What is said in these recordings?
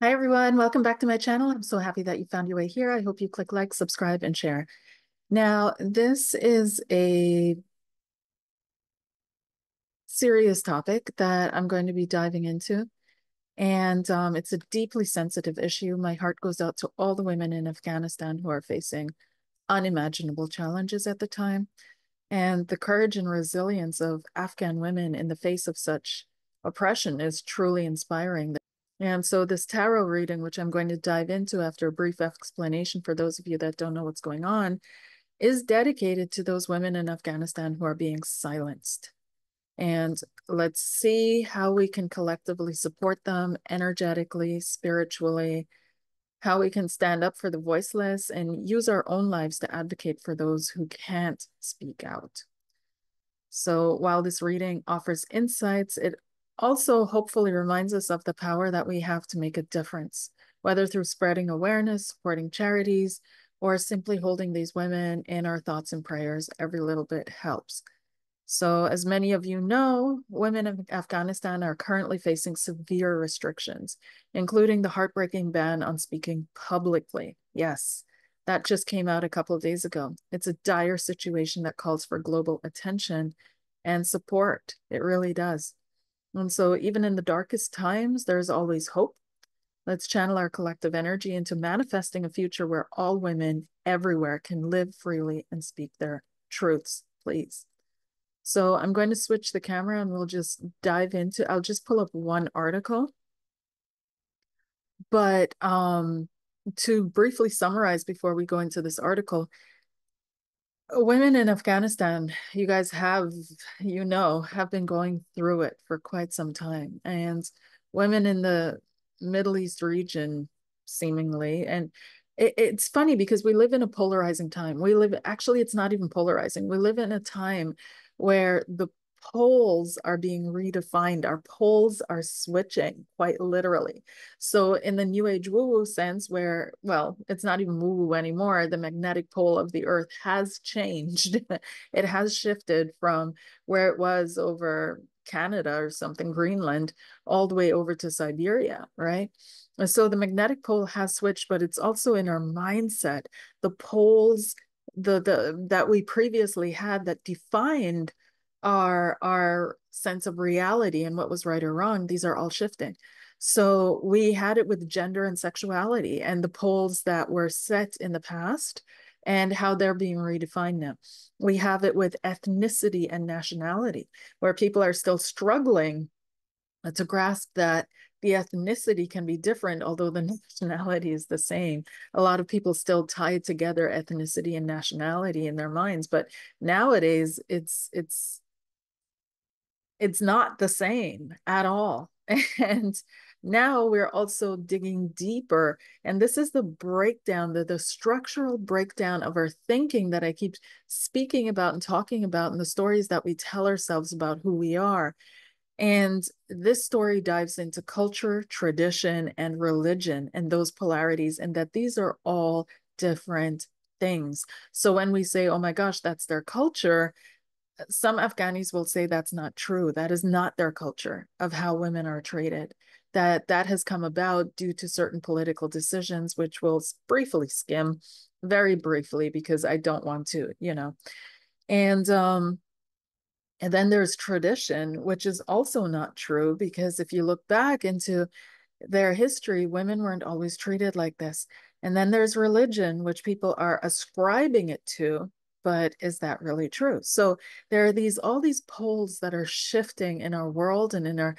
Hi everyone, welcome back to my channel. I'm so happy that you found your way here. I hope you click like, subscribe, and share. Now, this is a serious topic that I'm going to be diving into, and it's a deeply sensitive issue. My heart goes out to all the women in Afghanistan who are facing unimaginable challenges at the time, and the courage and resilience of Afghan women in the face of such oppression is truly inspiring. And so, this tarot reading, which I'm going to dive into after a brief explanation for those of you that don't know what's going on, is dedicated to those women in Afghanistan who are being silenced. And let's see how we can collectively support them energetically, spiritually, how we can stand up for the voiceless and use our own lives to advocate for those who can't speak out. So while this reading offers insights, it also hopefully reminds us of the power that we have to make a difference, whether through spreading awareness, supporting charities, or simply holding these women in our thoughts and prayers. Every little bit helps. So, as many of you know, women in Afghanistan are currently facing severe restrictions, including the heartbreaking ban on speaking publicly. Yes, that just came out a couple of days ago. It's a dire situation that calls for global attention and support. It really does. And so, even in the darkest times, there's always hope. Let's channel our collective energy into manifesting a future where all women everywhere can live freely and speak their truths, please. So I'm going to switch the camera and we'll just dive into, I'll just pull up one article. But to briefly summarize before we go into this article, women in Afghanistan, you guys have been going through it for quite some time. And women in the Middle East region, seemingly, and it's funny because we live in a polarizing time. Actually, it's not even polarizing. We live in a time where the poles are being redefined. Our poles are switching quite literally. So in the new age woo-woo sense, where, well, it's not even woo-woo anymore, the magnetic pole of the earth has changed. It has shifted from where it was over Canada or something, Greenland, all the way over to Siberia, right? So the magnetic pole has switched, but it's also in our mindset. The poles the that we previously had that defined our sense of reality and what was right or wrong, these are all shifting. So we had it with gender and sexuality and the poles that were set in the past and how they're being redefined now. We have it with ethnicity and nationality, where people are still struggling to grasp that the ethnicity can be different, although the nationality is the same. A lot of people still tie together ethnicity and nationality in their minds, but nowadays it's not the same at all. And now we're also digging deeper. And this is the breakdown, the structural breakdown of our thinking that I keep speaking about and talking about, and the stories that we tell ourselves about who we are. And this story dives into culture, tradition, and religion and those polarities, and that these are all different things. So when we say, oh my gosh, that's their culture, some Afghanis will say that's not true. That is not their culture of how women are treated. That has come about due to certain political decisions, which we'll briefly skim, very briefly, because I don't want to, And and then there's tradition, which is also not true, because if you look back into their history, women weren't always treated like this. And then there's religion, which people are ascribing it to, but is that really true? So there are all these poles that are shifting in our world and in our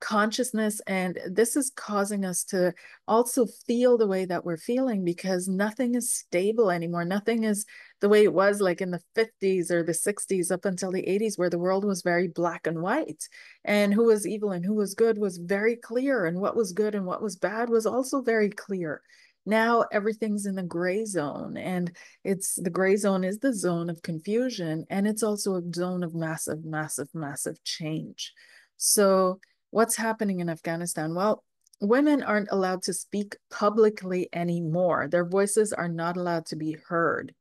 consciousness, and this is causing us to also feel the way that we're feeling because nothing is stable anymore. Nothing is the way it was like in the 50s or the 60s up until the 80s, where the world was very black and white, and who was evil and who was good was very clear, and what was good and what was bad was also very clear. Now everything's in the gray zone, and it's the gray zone is the zone of confusion, and it's also a zone of massive, massive, massive change. So what's happening in Afghanistan? Well, women aren't allowed to speak publicly anymore. Their voices are not allowed to be heard.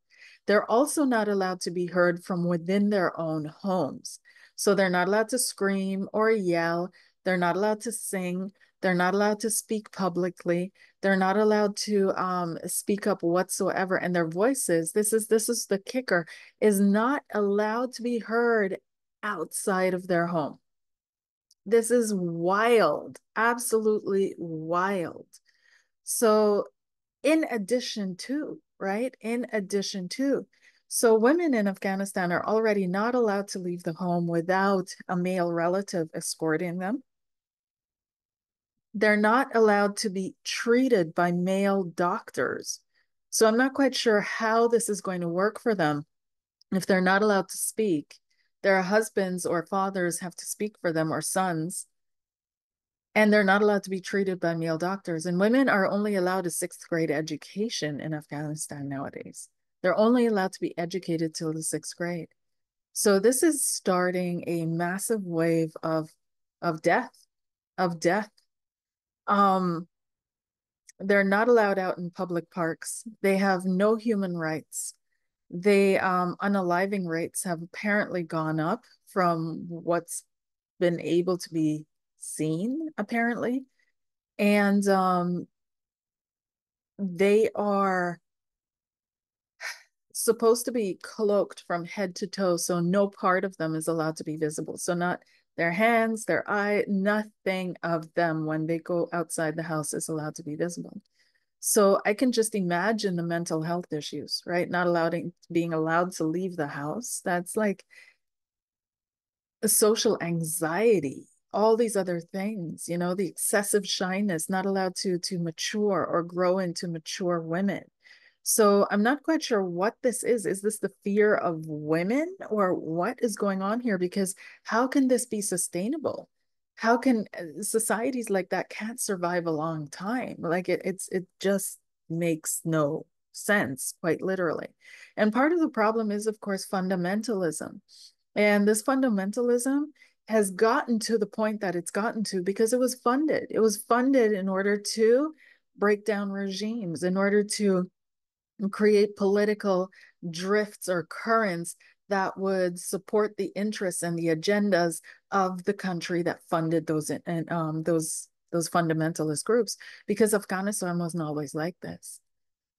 They're also not allowed to be heard from within their own homes. So they're not allowed to scream or yell. They're not allowed to sing. They're not allowed to speak publicly. They're not allowed to speak up whatsoever. And their voices, this is the kicker, is not allowed to be heard outside of their home. This is wild, absolutely wild. So, in addition to, right? In addition to, so women in Afghanistan are already not allowed to leave the home without a male relative escorting them. They're not allowed to be treated by male doctors. So I'm not quite sure how this is going to work for them if they're not allowed to speak. Their husbands or fathers have to speak for them or sons, and they're not allowed to be treated by male doctors. And women are only allowed a sixth grade education in Afghanistan nowadays. They're only allowed to be educated till the sixth grade. So this is starting a massive wave of death, of death. Um, they're not allowed out in public parks. They have no human rights. They unaliving rates have apparently gone up from what's been able to be seen, apparently. And they are supposed to be cloaked from head to toe, so no part of them is allowed to be visible. So not their hands, their eye, nothing of them when they go outside the house is allowed to be visible. So I can just imagine the mental health issues, right? Not allowing being allowed to leave the house. That's like a social anxiety, all these other things, the excessive shyness, not allowed to mature or grow into mature women. So I'm not quite sure what this is. Is this the fear of women or what is going on here? Because how can this be sustainable? How can societies like that can't survive a long time? Like it just makes no sense, quite literally. And part of the problem is, of course, fundamentalism. And this fundamentalism has gotten to the point that it's gotten to because it was funded. It was funded in order to break down regimes, in order to create political drifts or currents that would support the interests and the agendas of the country that funded those fundamentalist groups. Because Afghanistan wasn't always like this.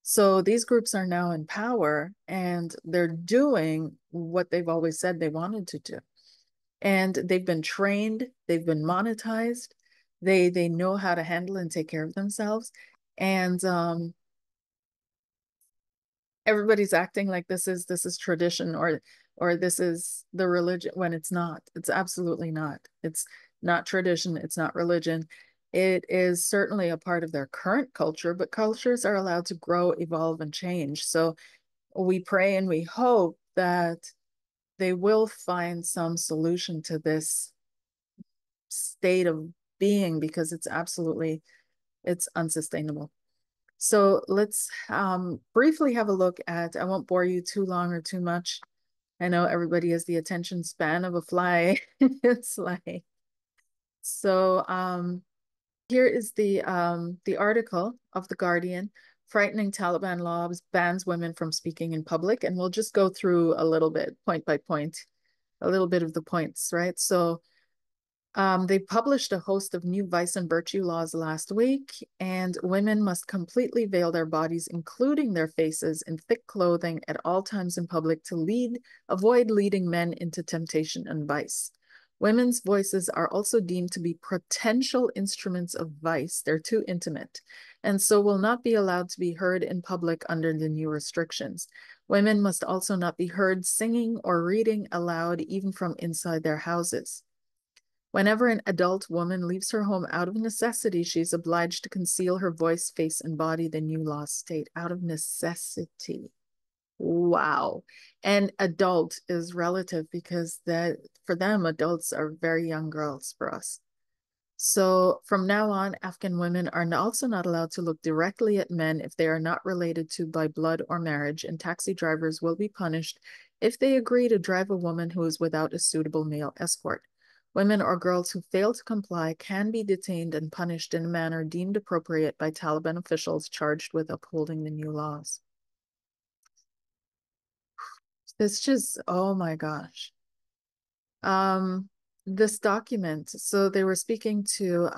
So these groups are now in power and they're doing what they've always said they wanted to do. And they've been trained, they've been monetized, they know how to handle and take care of themselves. And everybody's acting like this is tradition or this is the religion when it's not. It's absolutely not. It's not tradition, it's not religion. It is certainly a part of their current culture, but cultures are allowed to grow, evolve, and change. So we pray and we hope that they will find some solution to this state of being because it's unsustainable. So let's briefly have a look at, I won't bore you too long or too much. I know everybody has the attention span of a fly. It's like, so here is the article of The Guardian. Frightening Taliban laws bans women from speaking in public. And we'll just go through a little bit, point by point, a little bit of the points, right? So they published a host of new vice and virtue laws last week, and women must completely veil their bodies, including their faces, in thick clothing at all times in public to avoid leading men into temptation and vice. Women's voices are also deemed to be potential instruments of vice. They're too intimate, and so will not be allowed to be heard in public under the new restrictions. Women must also not be heard singing or reading aloud, even from inside their houses. Whenever an adult woman leaves her home out of necessity, she is obliged to conceal her voice, face, and body, the new laws state. Out of necessity. Wow. And adult is relative because for them, adults are very young girls for us. So from now on, Afghan women are also not allowed to look directly at men if they are not related to by blood or marriage, and taxi drivers will be punished if they agree to drive a woman who is without a suitable male escort. Women or girls who fail to comply can be detained and punished in a manner deemed appropriate by Taliban officials charged with upholding the new laws. This just, oh my gosh. Um, this document, so they were speaking to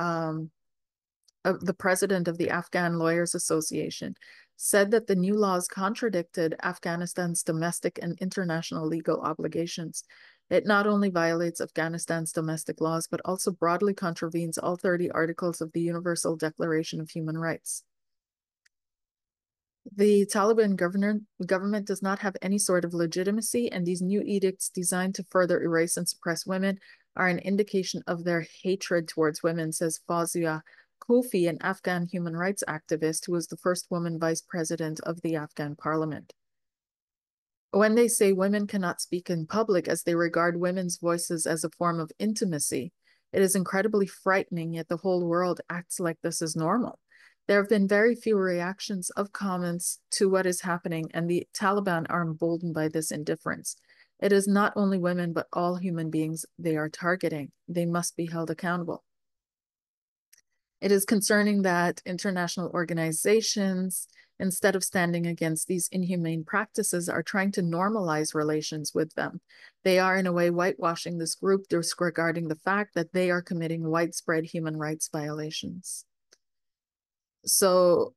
the president of the Afghan Lawyers Association, said that the new laws contradicted Afghanistan's domestic and international legal obligations. It not only violates Afghanistan's domestic laws, but also broadly contravenes all 30 articles of the Universal Declaration of Human Rights. The Taliban government does not have any sort of legitimacy, and these new edicts designed to further erase and suppress women are an indication of their hatred towards women, says Fawzia Kofi, an Afghan human rights activist who was the first woman vice president of the Afghan parliament. When they say women cannot speak in public as they regard women's voices as a form of intimacy, it is incredibly frightening, yet the whole world acts like this is normal. There have been very few reactions of comments to what is happening, and the Taliban are emboldened by this indifference. It is not only women, but all human beings they are targeting. They must be held accountable. It is concerning that international organizations, instead of standing against these inhumane practices, are trying to normalize relations with them. They are, in a way, whitewashing this group, disregarding the fact that they are committing widespread human rights violations. So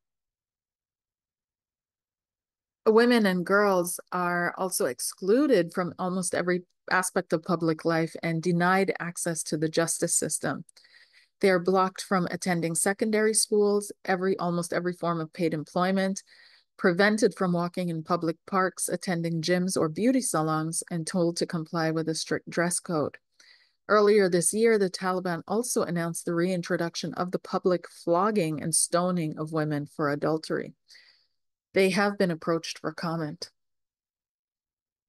women and girls are also excluded from almost every aspect of public life and denied access to the justice system. They are blocked from attending secondary schools, almost every form of paid employment, prevented from walking in public parks, attending gyms or beauty salons, and told to comply with a strict dress code. Earlier this year, the Taliban also announced the reintroduction of the public flogging and stoning of women for adultery. They have been approached for comment.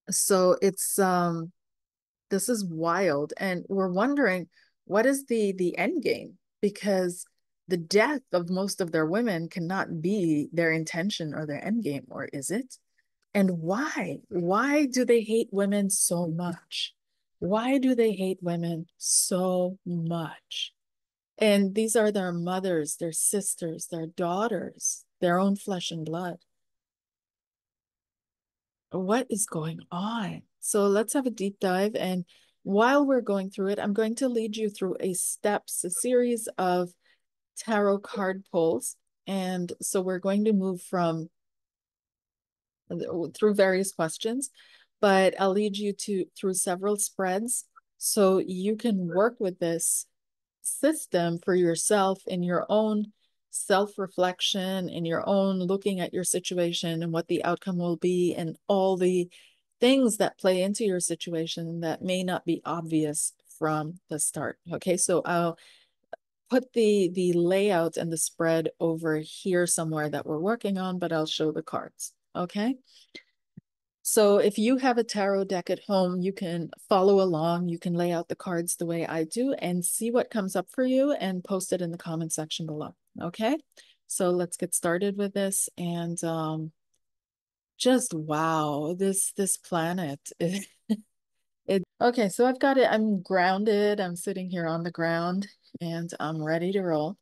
So this is wild, and we're wondering what is the end game, because the death of most of their women cannot be their intention or their end game, or is it? And why? Why do they hate women so much? Why do they hate women so much? And these are their mothers, their sisters, their daughters, their own flesh and blood. What is going on? So let's have a deep dive. And while we're going through it, I'm going to lead you through a series of tarot card pulls. And so we're going to move through various questions, but I'll lead you through several spreads so you can work with this system for yourself in your own self-reflection, in your own looking at your situation and what the outcome will be, and all the things that play into your situation that may not be obvious from the start. Okay, so I'll put the layout and the spread over here somewhere that we're working on, but I'll show the cards. Okay. So if you have a tarot deck at home, you can follow along. You can lay out the cards the way I do and see what comes up for you and post it in the comment section below. Okay. So let's get started with this. And just wow, this planet. Okay, so I've got it. I'm grounded. I'm sitting here on the ground and I'm ready to roll.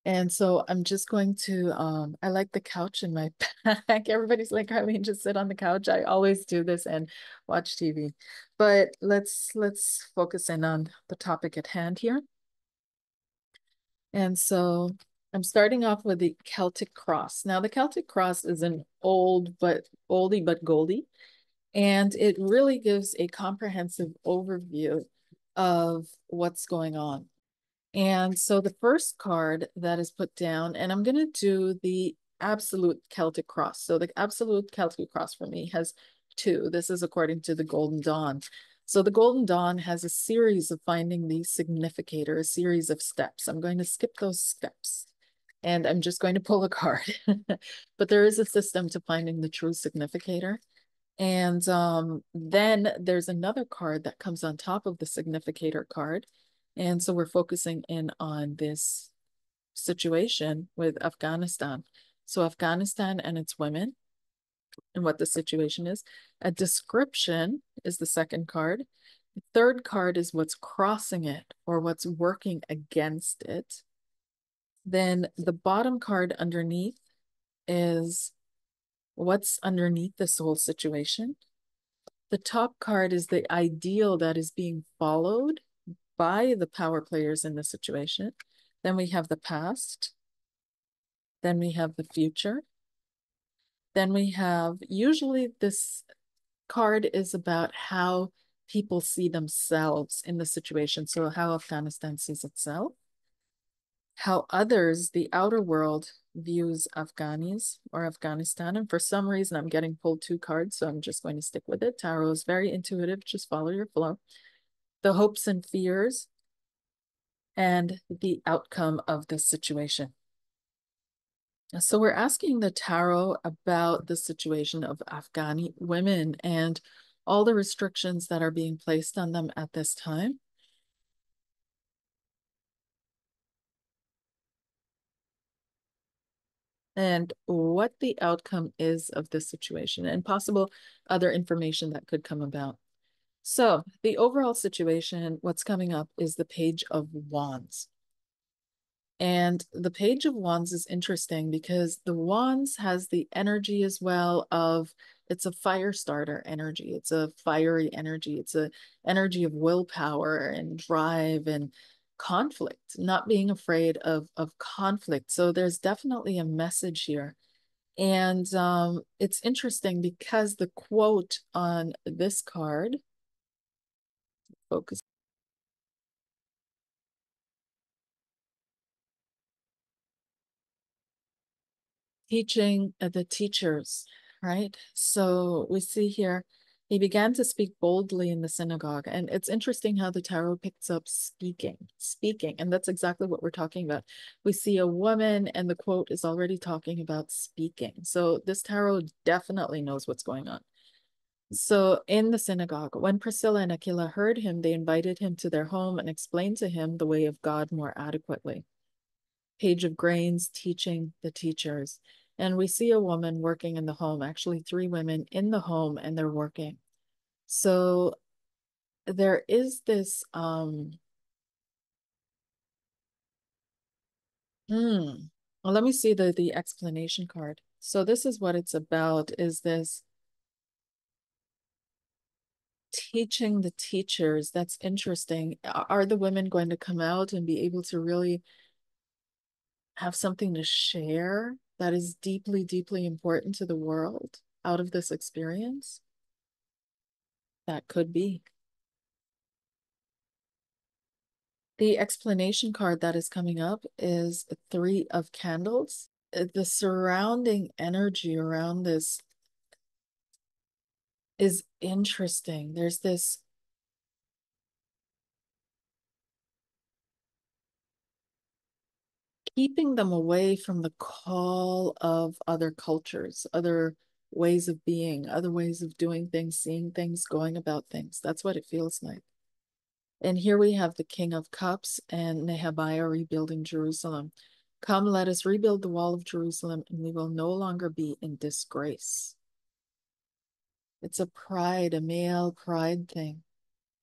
And so I'm just going to, I like the couch in my back. Everybody's like, Karleen, just sit on the couch. I always do this and watch TV. But let's focus in on the topic at hand here. And so I'm starting off with the Celtic cross. Now the Celtic cross is an oldie but goldie. And it really gives a comprehensive overview of what's going on. And so the first card that is put down, and I'm going to do the absolute Celtic cross. So the absolute Celtic cross for me has two. This is according to the Golden Dawn. So the Golden Dawn has a series of finding the significator, a series of steps. I'm going to skip those steps and I'm just going to pull a card. But there is a system to finding the true significator. And then there's another card that comes on top of the significator card. And so we're focusing in on this situation with Afghanistan. So Afghanistan and its women and what the situation is. A description is the second card. The third card is what's crossing it or what's working against it. Then the bottom card underneath is what's underneath this whole situation. The top card is the ideal that is being followed by the power players in the situation. Then we have the past. Then we have the future. Then we have, usually this card is about how people see themselves in the situation. So how Afghanistan sees itself, how others, the outer world, views Afghanis or Afghanistan. And for some reason, I'm getting pulled two cards, so I'm just going to stick with it. Tarot is very intuitive. Just follow your flow. The hopes and fears and the outcome of this situation. So we're asking the tarot about the situation of Afghani women and all the restrictions that are being placed on them at this time. And what the outcome is of this situation and possible other information that could come about. So the overall situation, what's coming up is the Page of Wands. And the Page of Wands is interesting because the Wands has the energy as well of, it's a fire starter energy. It's a fiery energy. It's a energy of willpower and drive and conflict, not being afraid of conflict. So there's definitely a message here. And it's interesting because the quote on this card, focus, teaching the teachers, right? So we see here, he began to speak boldly in the synagogue. And it's interesting how the tarot picks up speaking. And that's exactly what we're talking about. We see a woman, and the quote is already talking about speaking. So this tarot definitely knows what's going on. So in the synagogue, when Priscilla and Aquila heard him, they invited him to their home and explained to him the way of God more adequately. Page of Grains, teaching the teachers. And we see a woman working in the home, actually three women in the home, and they're working. So there is this well, let me see the explanation card. So this is what it's about, is this teaching the teachers. That's interesting. Are the women going to come out and be able to really have something to share that is deeply, deeply important to the world out of this experience? That could be. The explanation card that is coming up is Three of Candles. The surrounding energy around this is interesting. There's this keeping them away from the call of other cultures, other ways of being, other ways of doing things, seeing things, going about things. That's what it feels like. And here we have the King of Cups and Nehemiah rebuilding Jerusalem. Come, let us rebuild the wall of Jerusalem, and we will no longer be in disgrace. It's a pride, a male pride thing,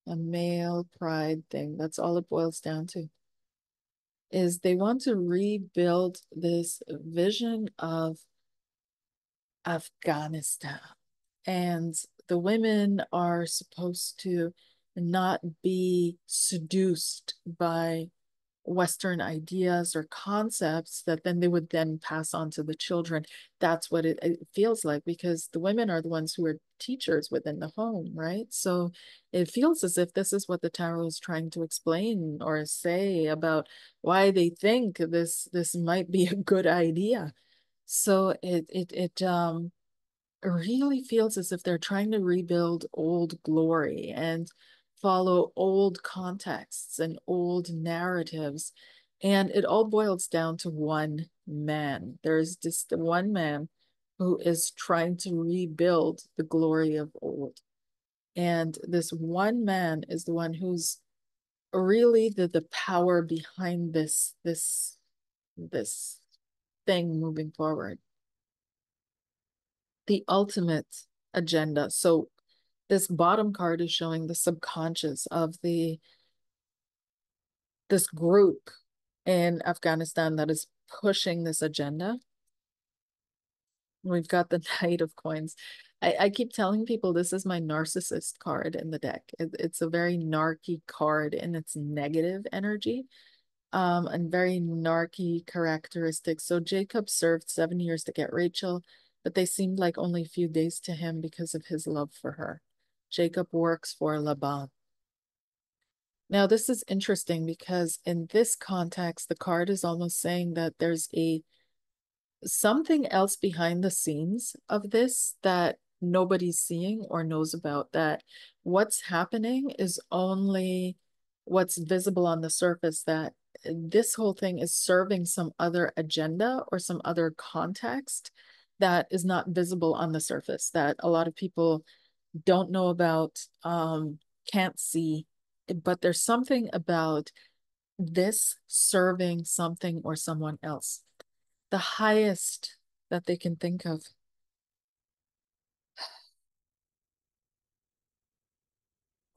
a male pride thing. That's all it boils down to. Is they want to rebuild this vision of Afghanistan. And the women are supposed to not be seduced by Western ideas or concepts that then they would then pass on to the children. That's what it feels like, because the women are the ones who are teachers within the home, right? So it feels as if this is what the tarot is trying to explain or say about why they think this might be a good idea. So it really feels as if they're trying to rebuild old glory and follow old contexts and old narratives. And it all boils down to one man. There's just one man who is trying to rebuild the glory of old. And this one man is the one who's really the power behind this thing moving forward. The ultimate agenda. So this bottom card is showing the subconscious of this group in Afghanistan that is pushing this agenda. We've got the Knight of Coins. I keep telling people this is my narcissist card in the deck. It's a very narky card in its negative energy. and very narky characteristics. So Jacob served 7 years to get Rachel, but they seemed like only a few days to him because of his love for her. Jacob works for Laban. Now, this is interesting because in this context, the card is almost saying that there's a something else behind the scenes of this that nobody's seeing or knows about, that what's happening is only what's visible on the surface, that this whole thing is serving some other agenda or some other context that is not visible on the surface, that a lot of people don't know about, can't see, but there's something about this serving something or someone else, the highest that they can think of.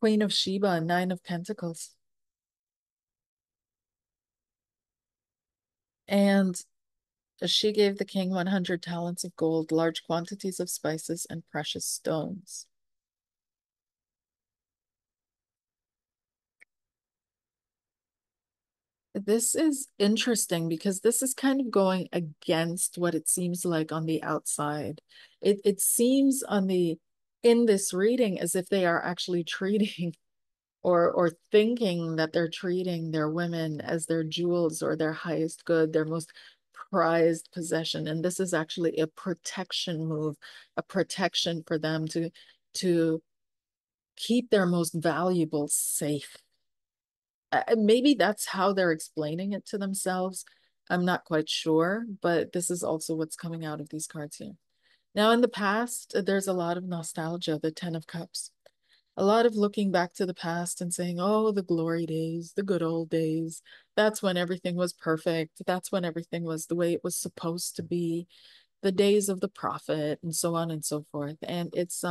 Queen of Sheba, Nine of Pentacles. And she gave the king 100 talents of gold, large quantities of spices, and precious stones. This is interesting because this is kind of going against what it seems like on the outside. It seems on the in this reading as if they are actually treating or thinking that they're treating their women as their jewels or their highest good, their most prized possession. And this is actually a protection move, a protection for them to keep their most valuable safe. Maybe that's how they're explaining it to themselves. I'm not quite sure, but this is also what's coming out of these cards here. Now, in the past, there's a lot of nostalgia, the Ten of Cups, a lot of looking back to the past and saying, oh, the glory days, the good old days. That's when everything was perfect. That's when everything was the way it was supposed to be, the days of the prophet, and so on and so forth. And it's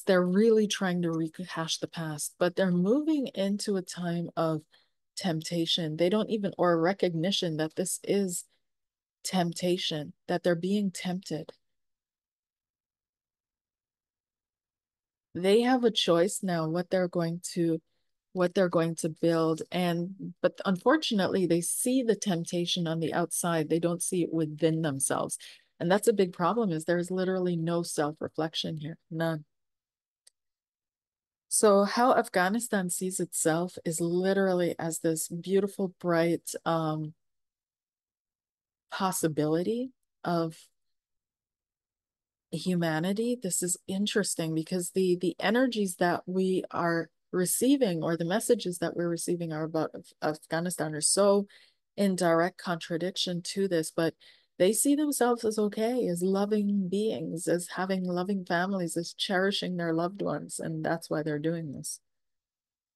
they're really trying to rehash the past, but they're moving into a time of temptation. They don't even, or recognition that this is temptation, that they're being tempted. They have a choice now what they're going to build, and but unfortunately they see the temptation on the outside, they don't see it within themselves, and that's a big problem. Is there's literally no self-reflection here, none. So how Afghanistan sees itself is literally as this beautiful, bright possibility of humanity. This is interesting because the energies that we are receiving or the messages that we're receiving are about Afghanistan are so in direct contradiction to this, but they see themselves as okay, as loving beings, as having loving families, as cherishing their loved ones, and that's why they're doing this.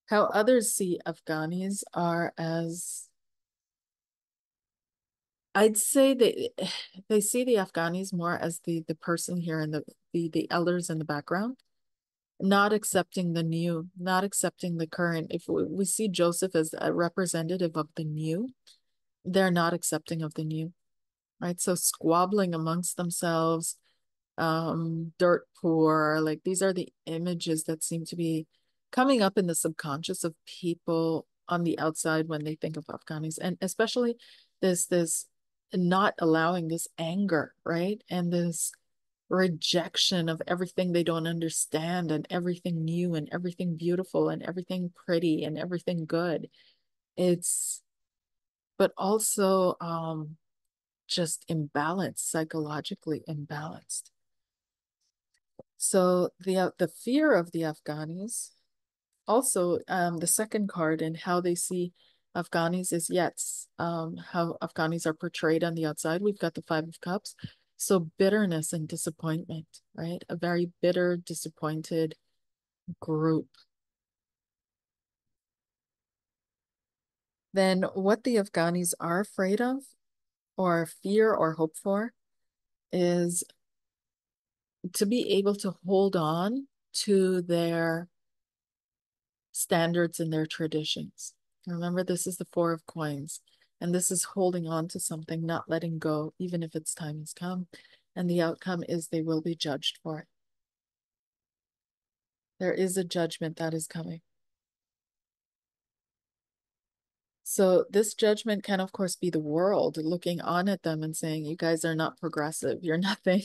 How others see Afghanis are as, I'd say they see the Afghanis more as the person here and the elders in the background, not accepting the new, not accepting the current. If we see Joseph as a representative of the new, they're not accepting of the new, right? So squabbling amongst themselves, dirt poor, like these are the images that seem to be coming up in the subconscious of people on the outside when they think of Afghanis, and especially this not allowing this anger, right? And this rejection of everything they don't understand and everything new and everything beautiful and everything pretty and everything good. It's but also just imbalanced, psychologically imbalanced. So the fear of the Afghanis, also the second card and how they see Afghanis is yes, how Afghanis are portrayed on the outside. We've got the Five of Cups. So bitterness and disappointment, right? A very bitter, disappointed group. Then what the Afghanis are afraid of or fear or hope for is to be able to hold on to their standards and their traditions. Remember, this is the Four of Coins, and this is holding on to something, not letting go, even if its time has come. And the outcome is they will be judged for it. There is a judgment that is coming. So this judgment can, of course, be the world looking on at them and saying, you guys are not progressive. You're nothing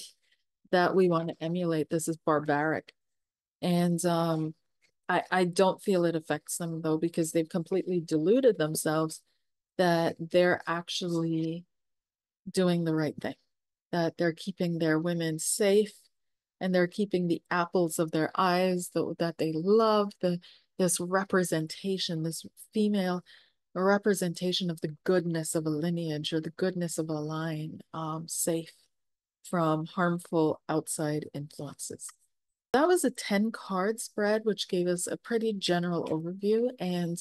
that we want to emulate. This is barbaric. And I don't feel it affects them though, because they've completely deluded themselves that they're actually doing the right thing, that they're keeping their women safe and they're keeping the apples of their eyes that they love, this representation, this female representation of the goodness of a lineage or the goodness of a line, safe from harmful outside influences. That was a 10 card spread, which gave us a pretty general overview. And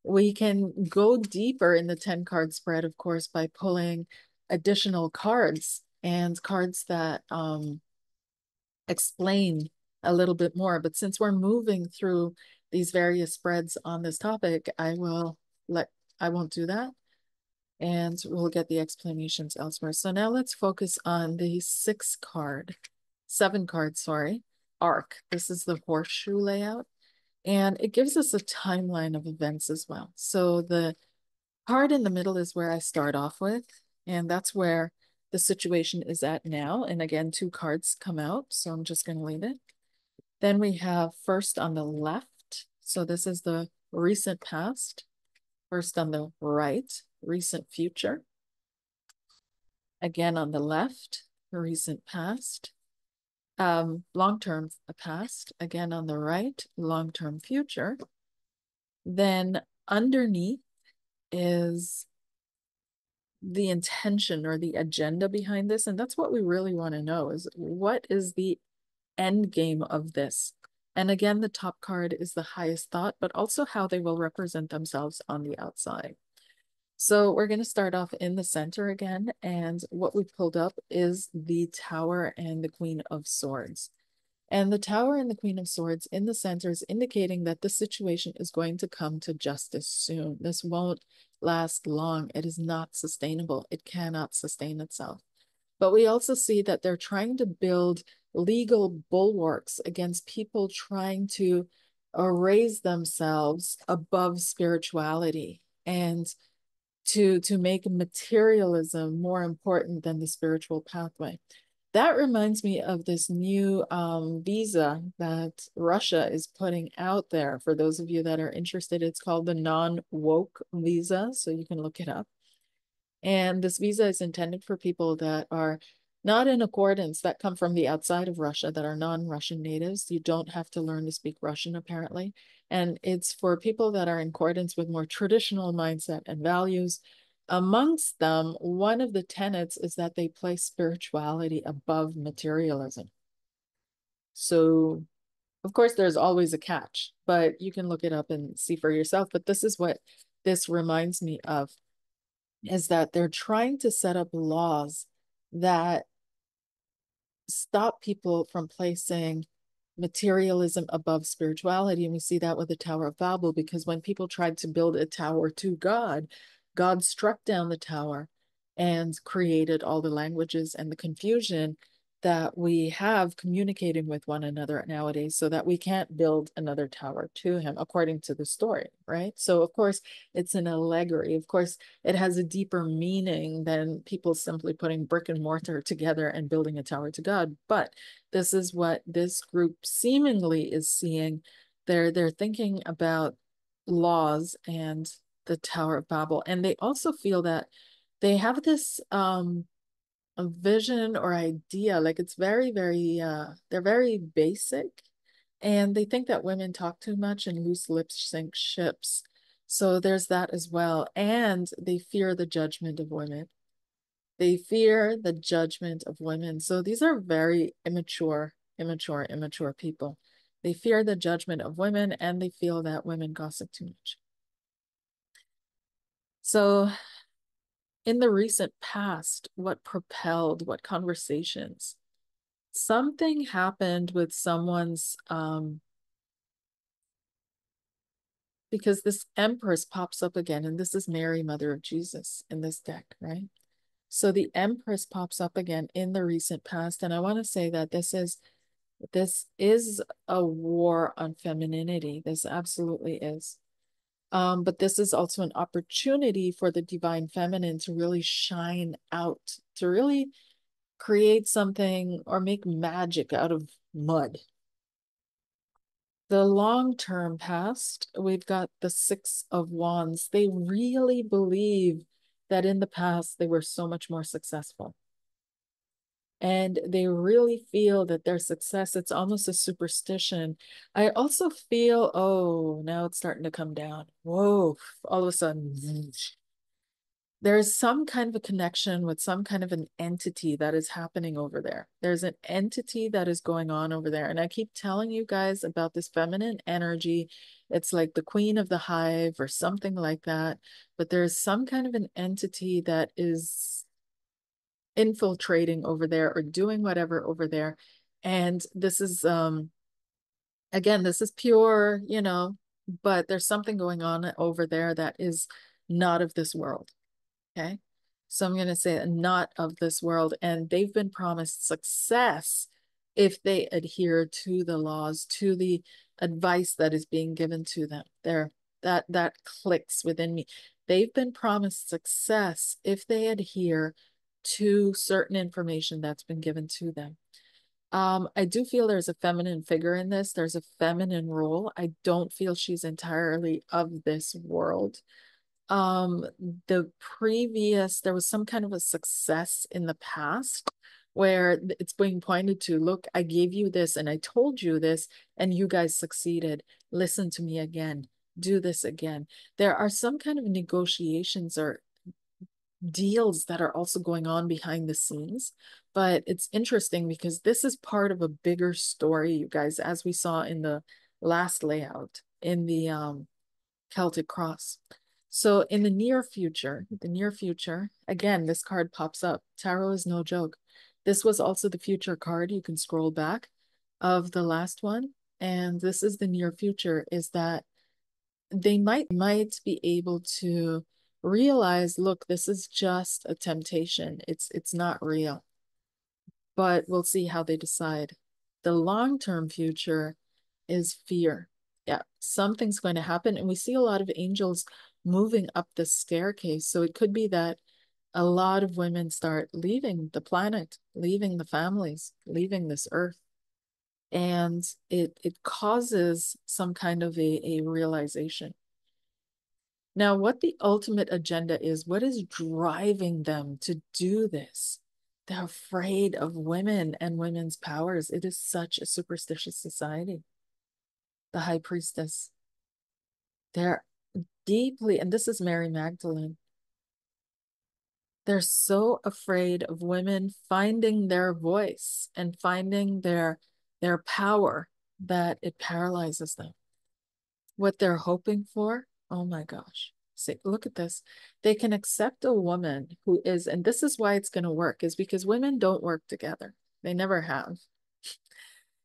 we can go deeper in the 10 card spread, of course, by pulling additional cards and cards that explain a little bit more. But since we're moving through these various spreads on this topic, I won't do that. And we'll get the explanations elsewhere. So now let's focus on the 7 card, sorry, arc. This is the horseshoe layout. And it gives us a timeline of events as well. So the card in the middle is where I start off with, and that's where the situation is at now. And again, 2 cards come out, so I'm just going to leave it. Then we have first on the left. So this is the recent past. First on the right, recent future. Again on the left, recent past. Long-term past. Again on the right, long-term future. Then underneath is the intention or the agenda behind this. And that's what we really want to know is what is the end game of this? And again, the top card is the highest thought, but also how they will represent themselves on the outside. So we're going to start off in the center again. And what we pulled up is the Tower and the Queen of Swords. And the Tower and the Queen of Swords in the center is indicating that the situation is going to come to justice soon. This won't last long. It is not sustainable. It cannot sustain itself. But we also see that they're trying to build legal bulwarks against people trying to raise themselves above spirituality and to make materialism more important than the spiritual pathway. That reminds me of this new visa that Russia is putting out there. For those of you that are interested, it's called the non-woke visa, so you can look it up. And this visa is intended for people that are not in accordance, that come from the outside of Russia, that are non-Russian natives. You don't have to learn to speak Russian, apparently. And it's for people that are in accordance with more traditional mindset and values. Amongst them, one of the tenets is that they place spirituality above materialism. So, of course, there's always a catch, but you can look it up and see for yourself. But this is what this reminds me of, is that they're trying to set up laws that stop people from placing materialism above spirituality. And we see that with the Tower of Babel, because when people tried to build a tower to God, God struck down the tower and created all the languages and the confusion that we have communicating with one another nowadays, so that we can't build another tower to him according to the story, right? So of course it's an allegory. Of course it has a deeper meaning than people simply putting brick and mortar together and building a tower to God. But this is what this group seemingly is seeing. They're thinking about laws and the Tower of Babel, and they also feel that they have this a vision or idea, like it's very they're very basic, and they think that women talk too much and loose lips sink ships. So there's that as well. And they fear the judgment of women. They fear the judgment of women. So these are very immature people. They fear the judgment of women, and they feel that women gossip too much. So in the recent past, what propelled, what conversations? Something happened with someone's, because this Empress pops up again, and this is Mary, Mother of Jesus in this deck, right? So the Empress pops up again in the recent past, and I want to say that this is a war on femininity. This absolutely is. But this is also an opportunity for the divine feminine to really shine out, to really create something or make magic out of mud. The long-term past, we've got the Six of Wands. They really believe that in the past they were so much more successful. And they really feel that their success, it's almost a superstition. I also feel, oh, now it's starting to come down. Whoa, all of a sudden, there's some kind of a connection with some kind of an entity that is happening over there. There's an entity that is going on over there. And I keep telling you guys about this feminine energy. It's like the queen of the hive or something like that. But there's some kind of an entity that is infiltrating over there or doing whatever over there. And this is again, this is pure, but there's something going on over there that is not of this world. Okay. So I'm going to say not of this world. And they've been promised success if they adhere to the laws, to the advice that is being given to them. That clicks within me. They've been promised success if they adhere to certain information that's been given to them. I do feel there's a feminine figure in this. There's a feminine role. I don't feel she's entirely of this world. Um, there was some kind of a success in the past where it's being pointed to, look, I gave you this and I told you this and you guys succeeded. Listen to me again. Do this again. There are some kind of negotiations or deals that are also going on behind the scenes. But it's interesting because this is part of a bigger story, you guys, as we saw in the last layout in the Celtic cross. So in the near future, again, this card pops up. Tarot is no joke. This was also the future card. You can scroll back of the last one. And this is the near future, is that they might be able to realize, look, this is just a temptation. It's not real. But we'll see how they decide. The long-term future is fear. Yeah, something's going to happen. And we see a lot of angels moving up the staircase. So it could be that a lot of women start leaving the planet, leaving the families, leaving this earth. And it causes some kind of a realization. Now, what the ultimate agenda is, what is driving them to do this? They're afraid of women and women's powers. It is such a superstitious society. The high priestess. They're deeply, and this is Mary Magdalene, they're so afraid of women finding their voice and finding their power that it paralyzes them. What they're hoping for, oh my gosh. See, look at this. They can accept a woman who is, and this is why it's going to work, is because women don't work together. They never have.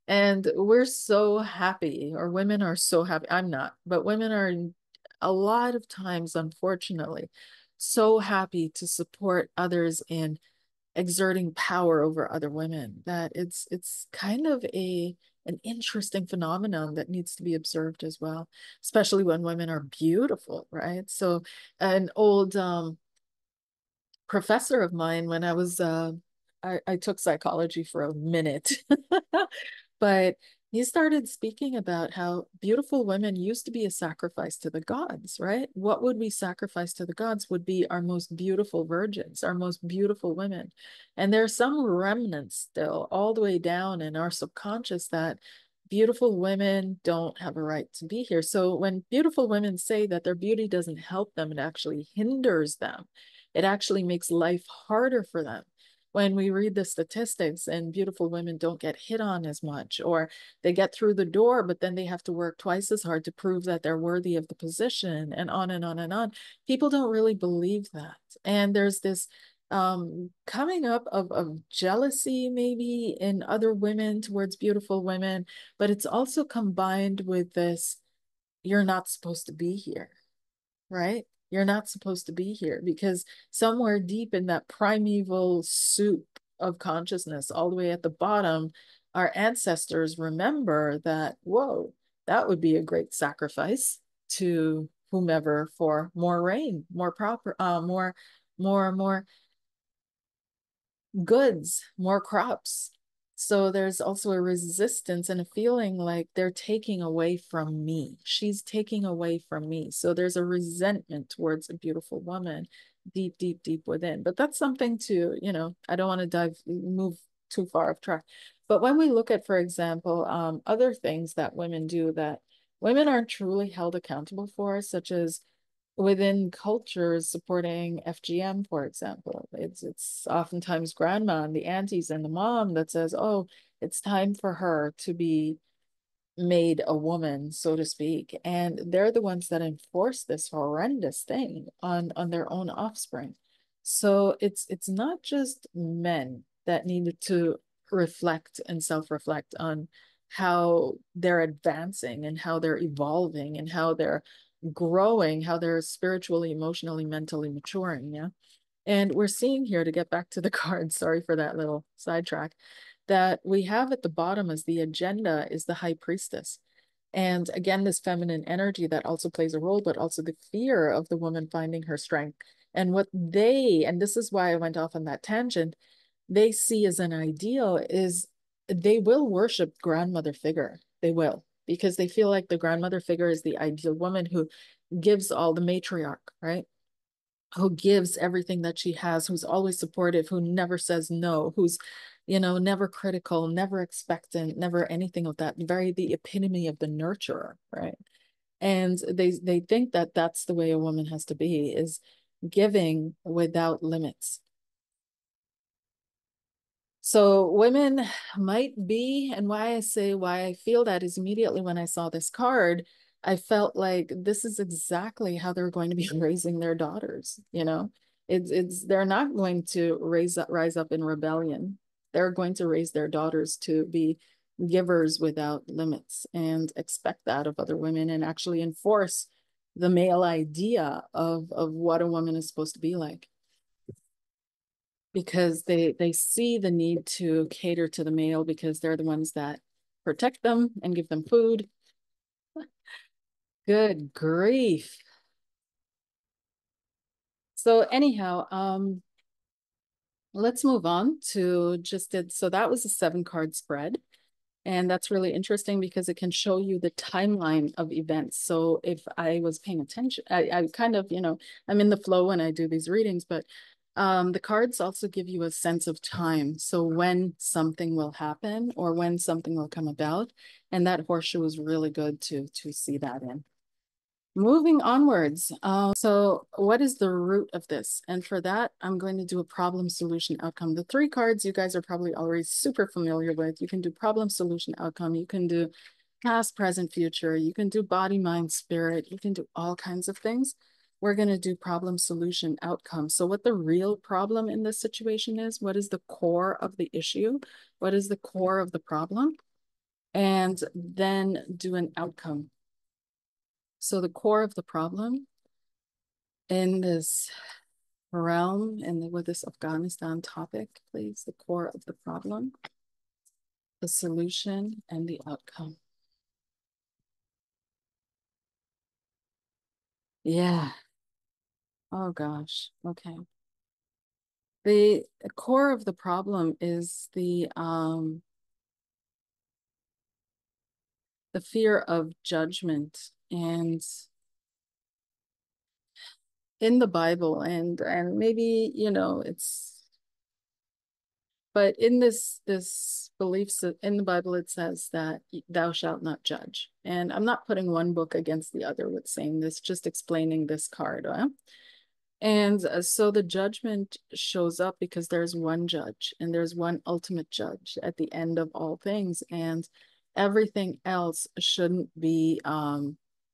And we're so happy, or women are so happy. I'm not, but women are a lot of times, unfortunately, so happy to support others in exerting power over other women that it's kind of an interesting phenomenon that needs to be observed as well, especially when women are beautiful, right? So an old professor of mine when I was I took psychology for a minute, but he started speaking about how beautiful women used to be a sacrifice to the gods, right? What would we sacrifice to the gods would be our most beautiful virgins, our most beautiful women. And there are some remnants still all the way down in our subconscious that beautiful women don't have a right to be here. So when beautiful women say that their beauty doesn't help them, it actually hinders them. It actually makes life harder for them. When we read the statistics and beautiful women don't get hit on as much, or they get through the door, but then they have to work twice as hard to prove that they're worthy of the position, and on and on and on. People don't really believe that. And there's this coming up of jealousy maybe in other women towards beautiful women, but it's also combined with this, you're not supposed to be here, right? You're not supposed to be here because somewhere deep in that primeval soup of consciousness, all the way at the bottom, our ancestors remember that, whoa, that would be a great sacrifice to whomever for more rain, more proper, more goods, more crops. So there's also a resistance and a feeling like they're taking away from me. She's taking away from me. So there's a resentment towards a beautiful woman deep, deep, deep within. But that's something to, I don't want to move too far off track. But when we look at, for example, other things that women do that women aren't truly held accountable for, such as within cultures supporting FGM, for example. It's oftentimes grandma and the aunties and the mom that says, "Oh, it's time for her to be made a woman, so to speak." And they're the ones that enforce this horrendous thing on their own offspring. So it's not just men that need to reflect and self-reflect on how they're advancing and how they're evolving and how they're growing, how they're spiritually, emotionally, mentally maturing. Yeah. And we're seeing here, to get back to the card, sorry for that little sidetrack, that we have at the bottom as the agenda is the high priestess. And again, this feminine energy that also plays a role, but also the fear of the woman finding her strength. And and this is why I went off on that tangent, they see as an ideal is they will worship grandmother figure. They will, because they feel like the grandmother figure is the ideal woman who gives all the matriarch, right? Who gives everything that she has, who's always supportive, who never says no, who's, never critical, never expectant, never anything of that. Very the epitome of the nurturer, right? And they think that that's the way a woman has to be, is giving without limits. So women might be, and why I feel that is immediately when I saw this card, I felt like this is exactly how they're going to be raising their daughters, It's they're not going to rise up in rebellion. They're going to raise their daughters to be givers without limits and expect that of other women and actually enforce the male idea of what a woman is supposed to be like, because they see the need to cater to the male because they're the ones that protect them and give them food. Good grief. So anyhow, let's move on to so that was a 7-card spread. And that's really interesting because it can show you the timeline of events. So if I was paying attention, I kind of, I'm in the flow when I do these readings, but the cards also give you a sense of time. So when something will happen or when something will come about. And that horseshoe is really good to see that in. Moving onwards. So what is the root of this? And for that, I'm going to do a problem solution outcome. The 3 cards you guys are probably already super familiar with. You can do problem solution outcome. You can do past, present, future. You can do body, mind, spirit. You can do all kinds of things. We're going to do problem solution outcome. So what the real problem in this situation is, what is the core of the issue? What is the core of the problem? And then do an outcome. So the core of the problem in this realm and with this Afghanistan topic, please, the core of the problem, the solution, and the outcome. Yeah. Oh gosh. Okay. The core of the problem is the fear of judgment. And in the Bible, and maybe, but in this beliefs in the Bible, it says that thou shalt not judge. And I'm not putting one book against the other with saying this, just explaining this card. And so the judgment shows up because there's one judge and there's one ultimate judge at the end of all things. And everything else shouldn't be,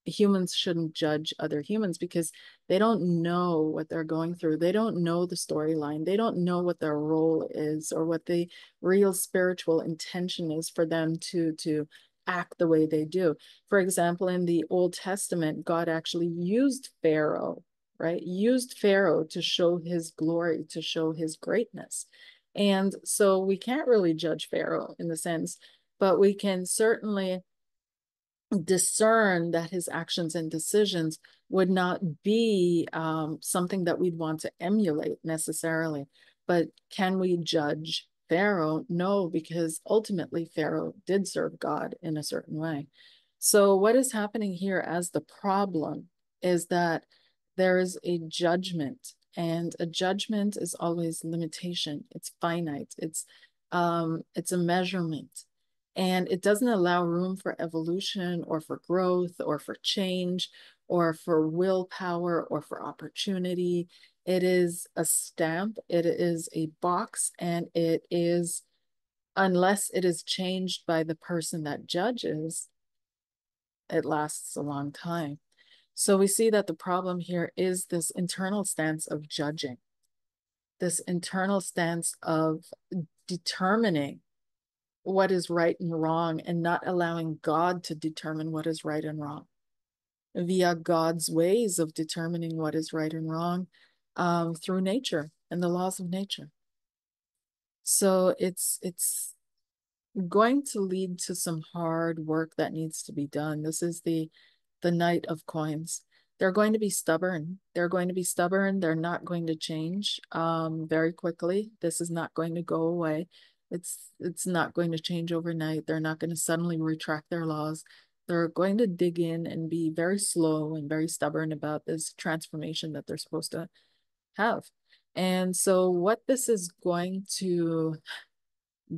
humans shouldn't judge other humans because they don't know what they're going through. They don't know the storyline. They don't know what their role is or what the real spiritual intention is for them to act the way they do. For example, in the Old Testament, God actually used Pharaoh, right? Used Pharaoh to show his glory, to show his greatness. And so we can't really judge Pharaoh in the sense, but we can certainly discern that his actions and decisions would not be something that we'd want to emulate necessarily. But can we judge Pharaoh? No, because ultimately Pharaoh did serve God in a certain way. So, what is happening here as the problem is that there is a judgment, and a judgment is always limitation. It's finite. It's a measurement, and it doesn't allow room for evolution or for growth or for change or for willpower or for opportunity. It is a stamp, it is a box, and it is, unless it is changed by the person that judges, it lasts a long time. So we see that the problem here is this internal stance of judging, this internal stance of determining what is right and wrong and not allowing God to determine what is right and wrong via God's ways of determining what is right and wrong through nature and the laws of nature. So it's going to lead to some hard work that needs to be done. This is the Knight of Coins. They're going to be stubborn. They're going to be stubborn. They're not going to change very quickly. This is not going to go away. It's not going to change overnight. They're not going to suddenly retract their laws. They're going to dig in and be very slow and very stubborn about this transformation that they're supposed to have. And so what this is going to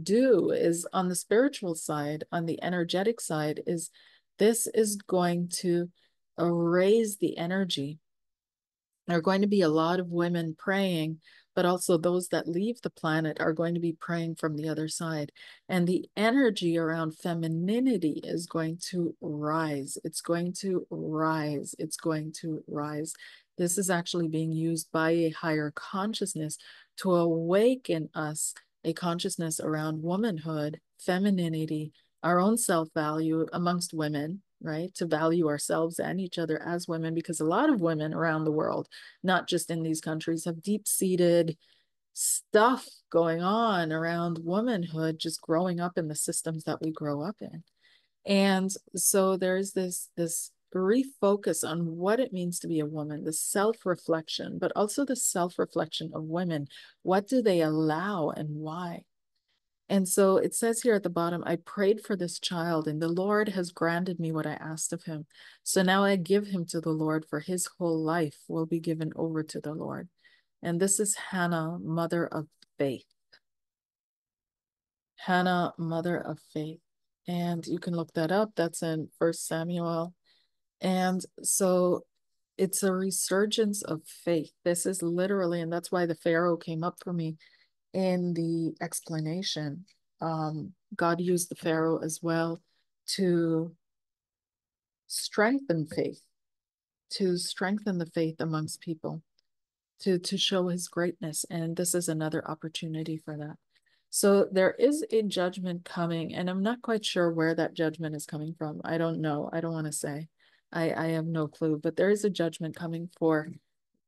do is, on the spiritual side, on the energetic side, is this is going to raise the energy. There are going to be a lot of women praying, but also those that leave the planet are going to be praying from the other side. And the energy around femininity is going to rise. It's going to rise. It's going to rise. This is actually being used by a higher consciousness to awaken us a consciousness around womanhood, femininity, our own self-value amongst women, right? To value ourselves and each other as women, because a lot of women around the world, not just in these countries, have deep-seated stuff going on around womanhood, just growing up in the systems that we grow up in. And so there's this refocus on what it means to be a woman, the self-reflection, but also the self-reflection of women. What do they allow and why? And so it says here at the bottom, I prayed for this child, and the Lord has granted me what I asked of him. So now I give him to the Lord, for his whole life will be given over to the Lord. And this is Hannah, mother of faith. Hannah, mother of faith. And you can look that up. That's in 1 Samuel. And so it's a resurgence of faith. This is literally, and that's why the Pharaoh came up for me in the explanation. God used the Pharaoh as well to strengthen faith, to strengthen the faith amongst people, to show his greatness. And this is another opportunity for that. So there is a judgment coming, and I'm not quite sure where that judgment is coming from. I don't know. I don't want to say. I have no clue, but there is a judgment coming for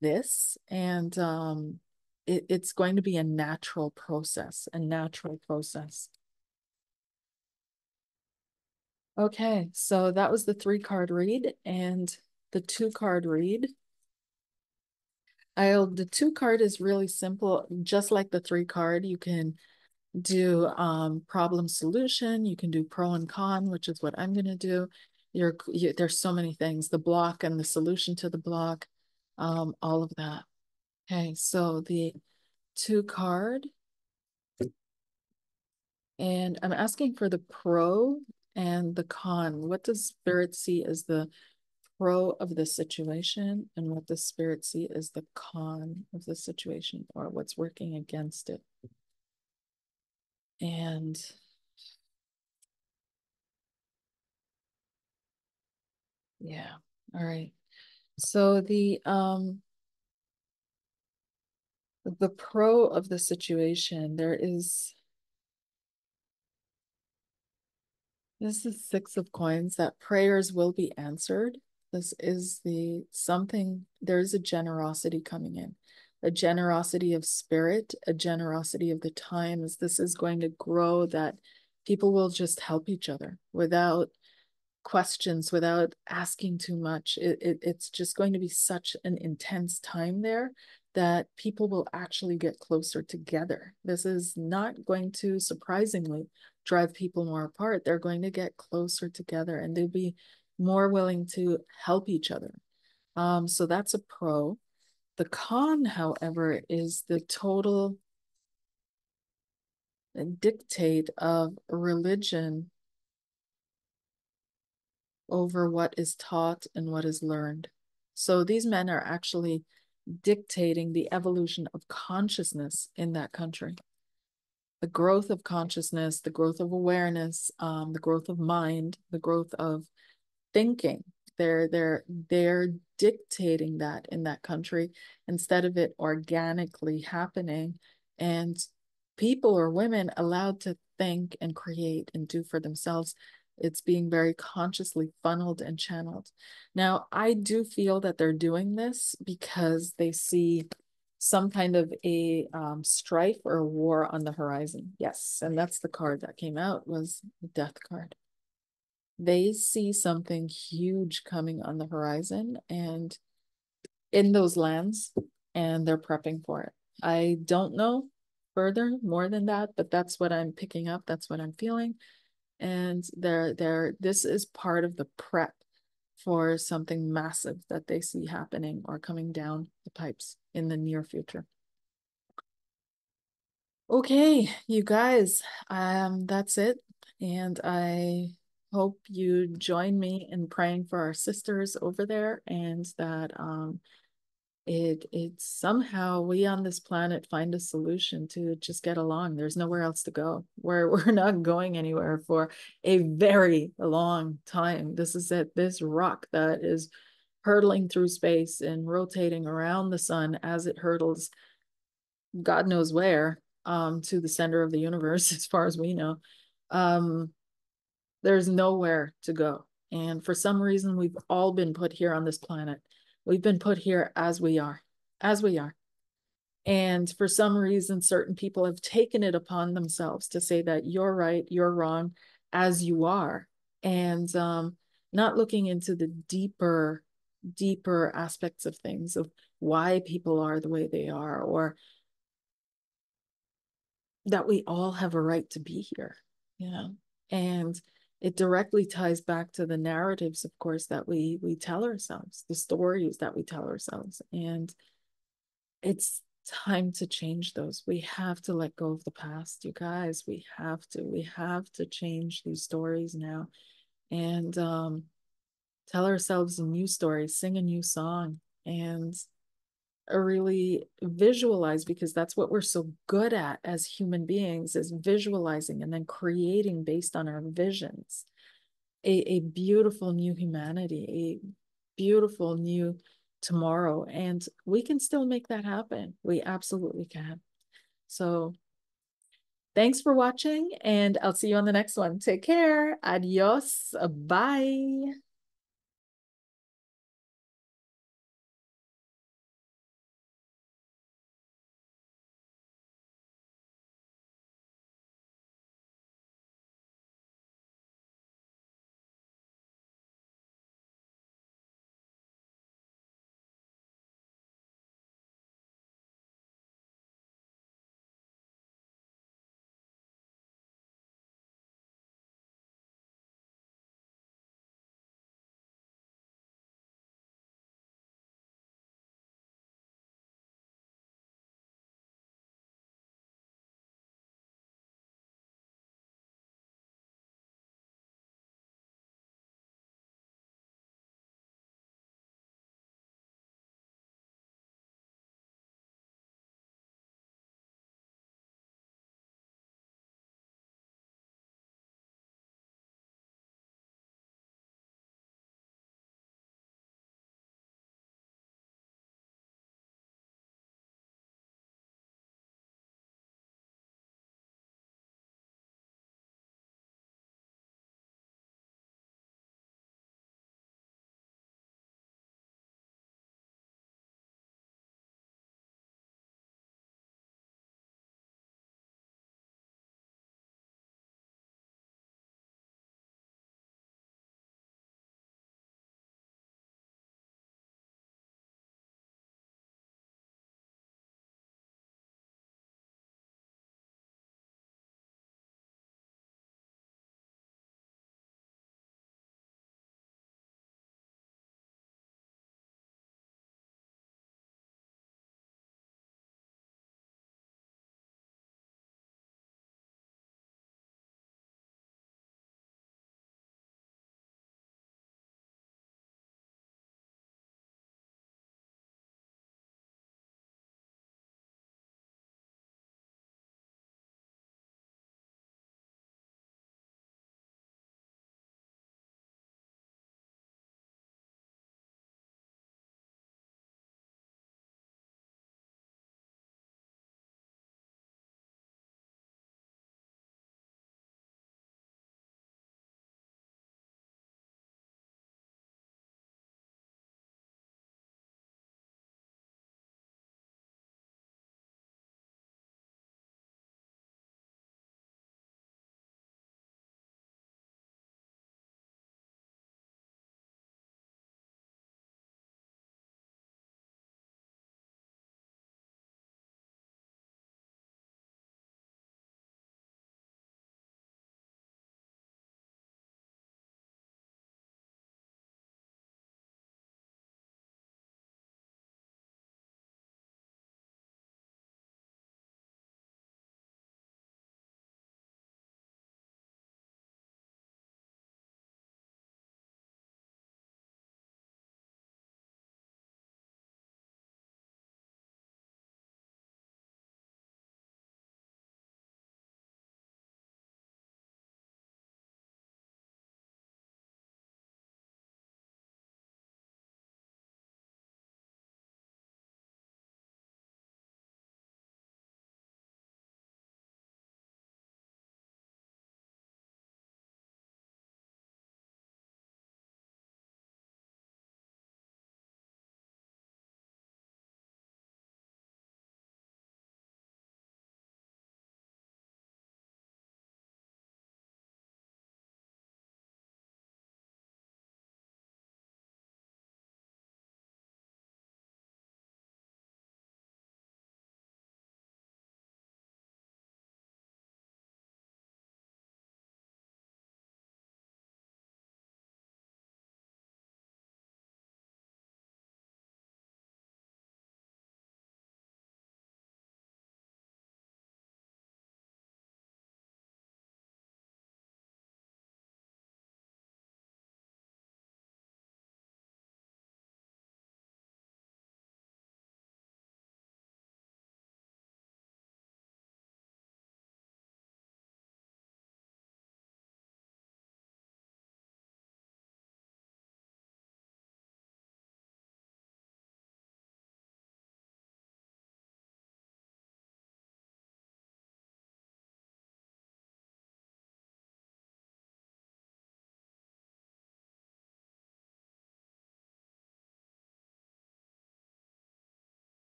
this, and it's going to be a natural process, a natural process. Okay, so that was the 3-card read, and the 2-card read. The 2-card is really simple, just like the 3-card. You can do problem solution, you can do pro and con, which is what I'm going to do. There's so many things, the block and the solution to the block, all of that. Okay, so the 2-card, and I'm asking for the pro and the con. What does Spirit see as the pro of the situation, and what does Spirit see as the con of the situation, or what's working against it? And yeah, all right. So the pro of the situation, this is 6 of coins, that prayers will be answered. This is there's a generosity coming in, a generosity of spirit, a generosity of the times. This is going to grow, that people will just help each other without questions without asking too much. It's just going to be such an intense time there that people will actually get closer together. This is not going to, surprisingly, drive people more apart. They're going to get closer together and they'll be more willing to help each other. So that's a pro. The con, however, is the total dictate of religion over what is taught and what is learned. So these men are actually dictating the evolution of consciousness in that country. The growth of consciousness, the growth of awareness, the growth of mind, the growth of thinking. They're dictating that in that country instead of it organically happening and people or women allowed to think and create and do for themselves. It's being very consciously funneled and channeled. Now, I do feel that they're doing this because they see some kind of a strife or a war on the horizon. Yes, and that's the card that came out, was the Death card. They see something huge coming on the horizon and in those lands, and they're prepping for it. I don't know further more than that, but that's what I'm picking up. That's what I'm feeling. And this is part of the prep for something massive that they see happening or coming down the pipes in the near future. Okay, you guys, that's it. And I hope you join me in praying for our sisters over there and that it somehow we on this planet find a solution to just get along. There's nowhere else to go. We're not going anywhere for a very long time. This is it. This rock that is hurtling through space and rotating around the sun as it hurtles God knows where, to the center of the universe, as far as we know. There's nowhere to go. And for some reason, we've all been put here on this planet. We've been put here as we are, as we are. And for some reason, certain people have taken it upon themselves to say that you're right, you're wrong, as you are. And not looking into the deeper aspects of things, of why people are the way they are, or that we all have a right to be here, you know? And it directly ties back to the narratives, of course, that we tell ourselves, the stories that we tell ourselves. And it's time to change those. We have to let go of the past, you guys. We have to change these stories now and tell ourselves a new story, sing a new song, and really visualize, because that's what we're so good at as human beings, is visualizing and then creating based on our visions a beautiful new humanity, a beautiful new tomorrow. And we can still make that happen. We absolutely can. So thanks for watching, and I'll see you on the next one. Take care. Adios. Bye.